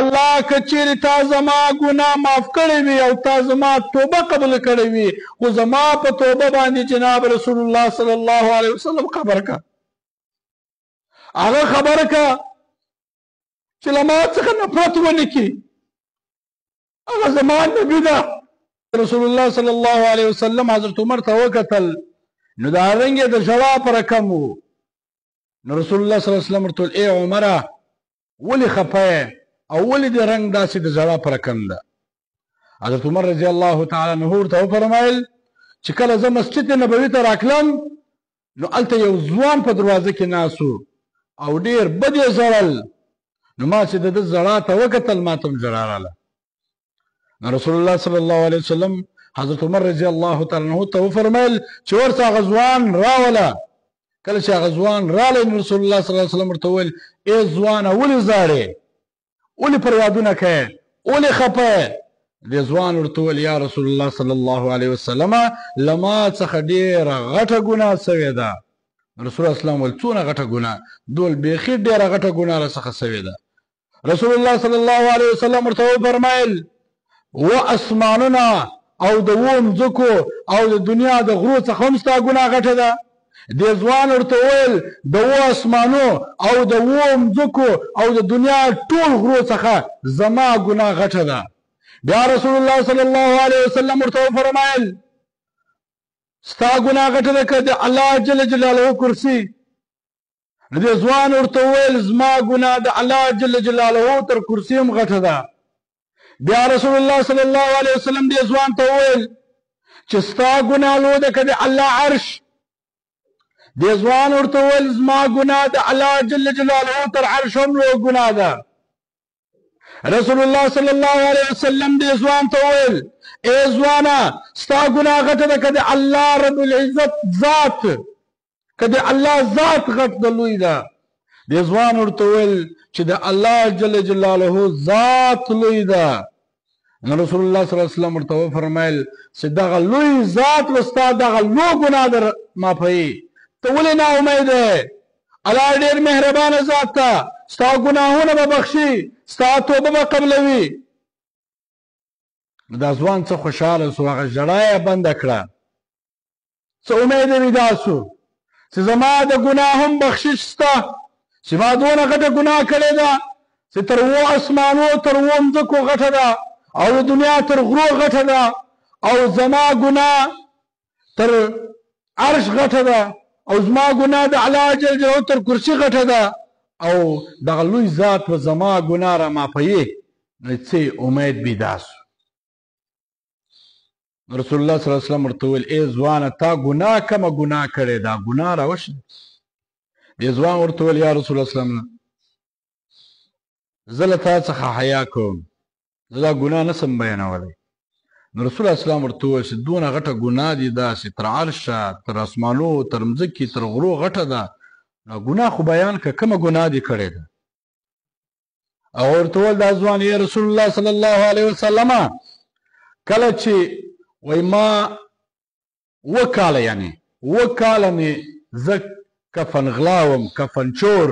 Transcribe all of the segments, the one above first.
الله که چیرې تا زما ګناه معاف کړی وي او تا زما توبه قبول کړی وي خو زما په توبه باندې جناب رسول الله صلی الله علیه وسلم خبر کا هغه خبر کا چې له ما څخه نفرت ونه کړي هغه زما نبي ده رسول الله صلی الله علیه وسلم حضرت عمر ته وکتل نو د رنګ د جواب رقم وو نو رسول الله صلی الله علیه وسلم ورته ای عمره ولې خفه او ولې د رنګ داسې د ژړا په رقم ده حضرت عمر رضی الله تعالی عنه ورته وفرمایل چې کله زه مسجد نبوي ته راتلم نو هلته یو ځوان په دروازه کې ناست و او ډېر بد یې ژړل نو ما چې د ده ژړا ته وکتل ما ته هم ژړا راغله نو رسول الله صلی الله علیه وسلم حضرت عمر رضی الله تعالی عنه ته وفرمایل چې ورته هغه ځوان راوله کله چې هغه ځوان رالی نو رسول الله صلی الله علیه وسلم ورته وویل ای ځوانه ولې ژاړې ولې فریادونه کوې ولې خفه دې ځوان ورته وویل یا رسول الله صلی الله علیه وسلم له ما څخه ډېره غټه ګناه سوې ده رسول الله اسلام ویل څونه غټه ګناه دول بیخي ډېره غټه ګناه راڅخه سوې ده رسول الله صلی الله علیه وسلم ورته وفرمایل و اسمانونه او د و مځکو او د دنیا د غرو څخه هم ستا ګناه غټه ده دې ځوان ورته وویل د و اسمانو او د و مځکو او د دنیا ټول غرو څخه زما ګناه غټه ده بیا رسول الله صلی الله علیه وسلم ورته وفرمایل ستا ګناه غټه ده که د الله جل جلاله کرسي نو دې ځوان ورته وویل زما ګناه د الله جل جلاله تر کرسي هم غټه ده بیا رسول الله صلی الله علیه وسلم دې ځوان ته وویل چې ستا ګناه لویه ده که د الله عرش دې ځوان ورته وویل زما ګناه د الله جل جلاله تر عرش هم لویه ګناه ده رسول الله صلی الله علیه وسلم دې ځوان ته وویل ای ځوانه ستا ګناه غټه ده که د الله رب العزت ذات که د الله ذات غټ ده لوی ده دې ځوان ورته وویل چې د الله جل جلاله ذات لوی ده نو رسول الله صلی الله علیه وسلم ورته وفرمایل چې دغه لوی ذات به ستا دغه لوی ګناه در معافوي ته ولې ناامیده الله ډېر مهربانه ذات ده ستا ګناهونه به بخشي ستا توبه به قبلوي دا ځوان څه خوشحاله سو هغه ژړا یې بنده کړه څه امید یې پیدا سو چې زما د ګناه هم بخشش شته چې ما دونه غټه ګناه کړې ده چې تر و اسمانو تر و مځکو غټه ده او د دنیا تر غرو غټه ده او زما ګناه تر عرش غټه ده او زما ګناه د الله جل جلاله تر کرسي غټه ده او دغه لوی ذات به زما ګناه را معافوي نو څه امید پیدا سو رسول الله صلی الله علیه وسلم ورته وویل ای ځوانه تا ګناه کومه ګناه کړې ده ګناه راوښیه دې ځوان ورته وویل یا رسول الله صلی الله علیه وسلم زه له تا څخه حیا کوم زه دا ګناه نسم بیانولی نو رسول الله اسلام ورته وویل چې دونه غټه ګناه دي داسې تر عرشه تر اسمانو تر مځکې تر غرو غټه ده نو ګناه خو بیان که کومه ګناه دې کړې ده او ورته وویل دا ځوان یا رسول الله صلی الله علیه وسلم کله چې وای ما وکاله یعنی وکاله مې زه کفن غلا وم کفن چور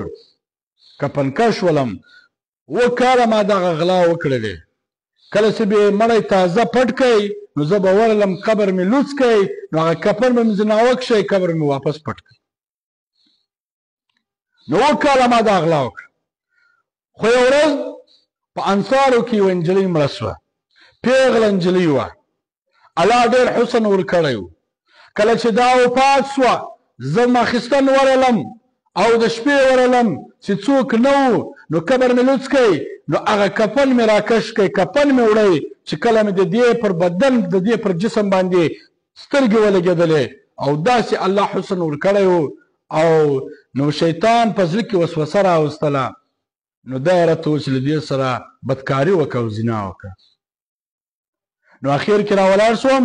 کفن کش ولم وکاله ما دغه غلا وکړلې کله چې به مړی تازه پټ کړئ نو زه به ورلم قبر مې لوڅ کړئ نو هغه کفن به مې ځناوک شئ قبر مې واپس پټ کړئ نو وکاله ما دا غلا وکړه خو یو ورځ په انصارو کې یوه نجلۍ مړه سوه پیغله نجلۍ وه الله ډېر حسن ورکړی و کله چې دا وفات سوه زه ماخستن ورغلم او د شپې ورغلم چې څوک نه و نو قبر مې لوڅ کړئ نو هغه کفن مې راکش کړئ کفن مې وړئ چې کله مې د دې پر بدن د دې پر جسم باندې سترګې ولګېدلې او داسې الله حسن ورکړی و او نو شیطان په زړه کې وسوسه راوستله نو دا یې راته وویل چې له دې سره بدکاري وکړه او زنا وکړه نو اخر کې راولاړ شوم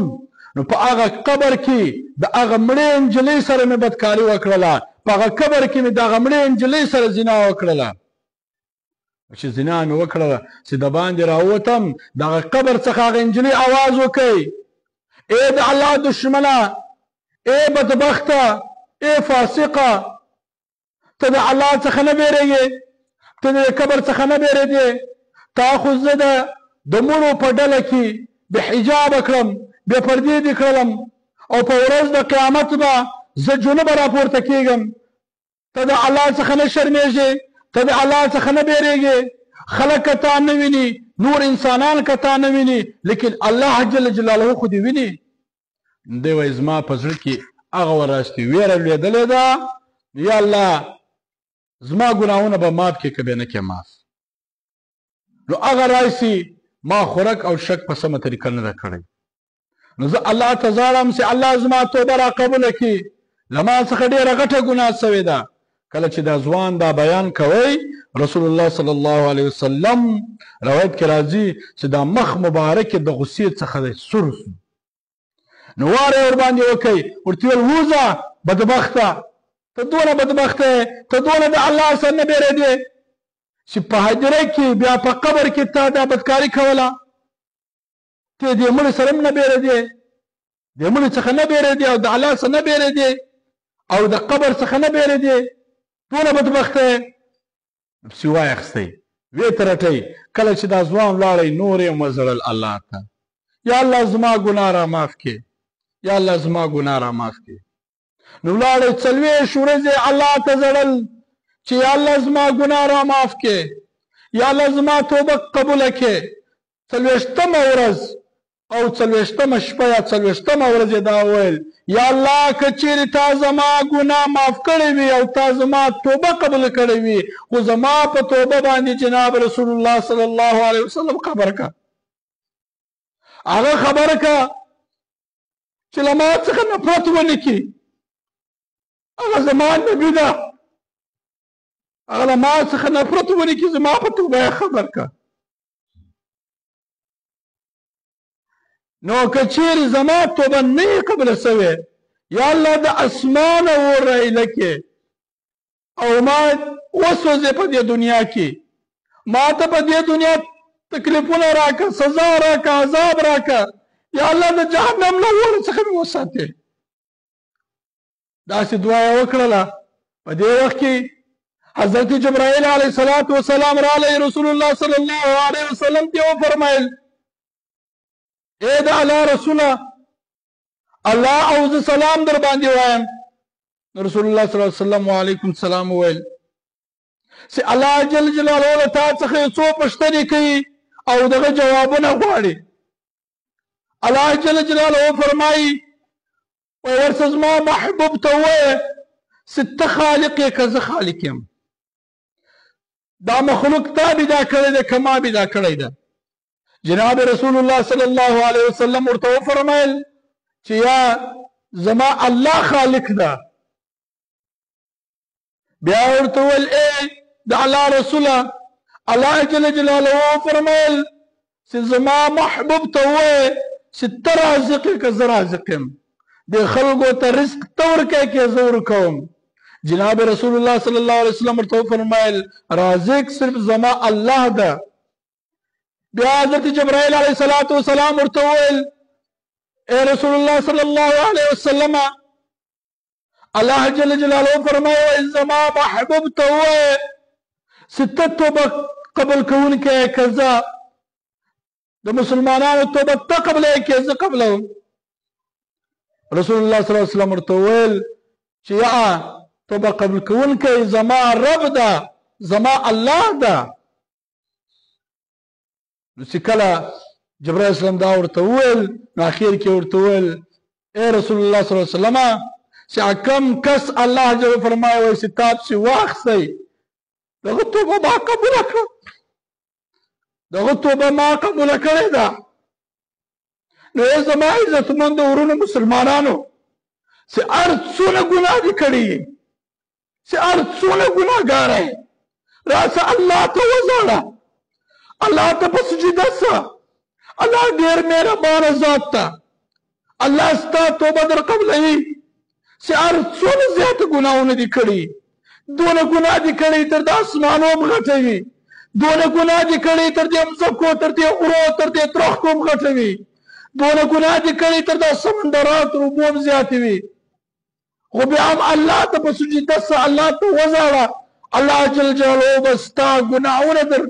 نو په هغه قبر کې د هغه مړې نجلۍ سره مې بدکاري وکړله په هغه قبر کې مې د هغه مړې نجلۍ سره زنا وکړله چې زنا مې وکړله چې د باندې راووتم د هغه قبر څخه هغه نجلۍ اواز وکړئ ای د الله دشمنه ای بدبخته ای فاسقه ته د الله څخه نه بیریږې ته د قبر څخه نه بیریدې تا خو زه د مړو په ډله کې بې حجابه کړم بې پردې دې کړلم او په ورځ د قیامت به زه جنوبه راپورته کېږم ته د الله څخه نه شرمېږې ته د الله څخه نه بیریږې خلک که تا نه ویني نور انسانان که تا نه ویني لیکن الله جل جلاله خو دې ویني دی وایي زما په زړه کې هغه ورځ کې ویره لوېدلې ده یا الله زما ګناهونه به ماف کړي که به نه کړې ماف نو هغه راشي ما خورک او شک په سمه طریقه نه ده کړی نو زه الله ته ژاړم چې الله زما توبه را قبوله کړي له ما څخه ډېره غټه ګناه سوې ده کله چې دا ځوان دا بیان کوئ رسول الله صلی الله علیه وسلم روایت کې راځي چې دا مخ مبارک د غصې څخه دی سور سو نو واره یې ورباندې وکئ ورته ویل ووځه بدبخته ته دونه بدبخته یې ته دونه د الله سره نه بیرېدې چې په هدیره کې بیا په قبر کې تا دا بدکاري کوله ته دې مړي سره هم نه بیرېدې دې مړي څخه نه بیرېدې او د الله څخه نه بیرېدې او د قبر څخه نه بیرېدې دونه بدبخته یې پسې واخیستی ویې ته رټئ کله چې دا ځوان ولاړی نور یې وژړل الله ته یا الله زما ګناه را معاف کړې یا الله زما ګناه را معاف کړې نو ولاړی څلوېښت ورځې الله ته ژړل چې یا الله زما ګناه را معاف کړې یا الله زما توبه قبوله کړې څلوېښتمه ورځ او څلوېښتمه شپه یا څلوېښتمه ورځ یې دا وویل یا الله که چیرې تا زما ګناه معاف کړی وي او تا زما توبه قبوله کړې وي خو زما په توبه باندې جناب رسول الله صلی الله علیه وسلم خبر که هغه خبره که چې له ما څخه نفرت ونه کړي هغه زما نبي ده هغه له ما څخه نفرت ونه کړي زما په توبه یې خبر که نو که چیرې زما توبه نه یې قبله سوې یا الله د اسمانه اور رایله کړې او ما وسوځې په دې دنیا کې ما ته په دې دنیا تکلیفونه راکړه سزا راکړه عذاب راکړه یا الله د جهنم له اور څخه مې وساتې داسې دعا یې وکړله په دې وخت کې حضرت جبرائیل علیه الصلاة والسلام راغلی رسول الله صلی الله علیه وسلم ته وفرمایل اے د الله رسوله الله او زه سلام در باندې وایم رسول الله صلی الله علیه وسلم وعلیکم السلام وویل چې الله جل جلاله له تا څخه یو څو پوښتنې کوي او دغه جوابونه غواړي الله جل جلاله وفرمایي ورڅه زما محبوب ته ووایه چې ته خالق یې که زه خالق یم دا مخلوق تا پیدا کړی دی که ما پیدا کړی ده جناب رسول الله صلی الله علیه وسلم ورته وفرمایل چې یا زما الله خالق ده بیا ورته وویل ای د الله رسوله الله جل جلاله وفرمایل چې زما محبوب ته ووایه چې ته رازق یې که زه رازق یم د خلکو ته رزق ته ورکوې که زه ورکوم جناب رسول الله صلی الله علیه وسلم ورته وفرمایل رازق صرف زما الله ده بیا حضرت جبرائیل علیه الصلاة والسلام ورته وویل اے رسول الله صلی الله علیه وسلم الله جل جلاله فرمایي زما محبوب ته ووایه چې ته توبه قبول کوونکی یې که زه د مسلمانانو توبه ته قبلوې که زه قبلوم رسول الله صلی الله علیه وسلم ورته وویل چې یا توبه قبول کوونکی زما رب ده زما الله ده نو چې کله جبرائیل اسلام دا ورته وویل نو اخر کې ورته وویل اے رسول الله صلی الله علیه وسلم چې کم کس الله جل فرمایي وایي چې تاب چې واخسئ دغه توبه ما قبوله کړه دغه توبه ما قبوله کړې ده نو ای زما عزتمندو ورونو مسلمانانو چې هر څونه ګناه دې کړي چې هر څونه ګناهګار یې راشه الله ته وژاړه الله ته په سجده سه الله ډېر مهربانه ذات ته الله ستا توبه در قبلوي چې هر څونه زیاته ګناهونه دې کړي دونه ګناه دې کړي تر د اسمانو هم غټه وي دونه ګناه دې کړي تر دې مځکو تر دې غرو تر دې ترخکو هم غټه وي دونه ګناه دې کړي تر د سمندراتو اوبو هم زیاتې وي خو بیا هم الله ته په سجده سه الله ته وژاړه الله جل جلاله به ستا ګناهونه در